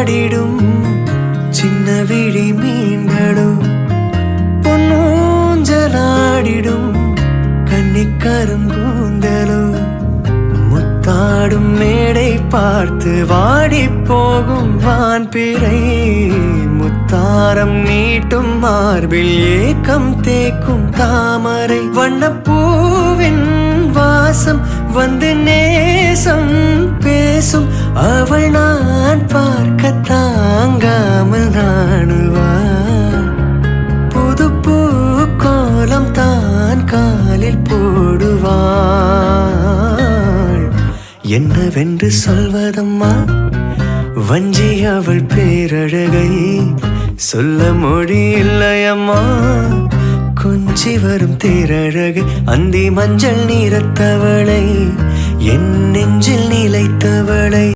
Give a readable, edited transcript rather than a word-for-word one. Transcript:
ஆடிடும் சின்ன விழி மீன்களோ பொன்னூஞ்சலாடிடும் கன்னிக்கருங்கூந்தலோ முத்தாடும் மேடை பார்த்து வாடி போகும் வான்பிறை முத்தாரம் நீட்டும் மார்பில் ஏக்கம் தேக்கும் தாமரை வண்ணப்பூவின் வாசம் வந்து நேசம் பேசும் அவள் நான் பார்க்க தாங்காமல் நாணுவாள் புது பூ கோலம் தான் காலில் போடுவாள் என்னவென்று சொல்வதம்மா வஞ்சி அவள் பேரழகை சொல்ல மொழி இல்லையம்மா கொஞ்சி வரும் தேரழகை அந்தி மஞ்சள் நீரத்தவளை என் நெஞ்சில் நிலைத்தவளை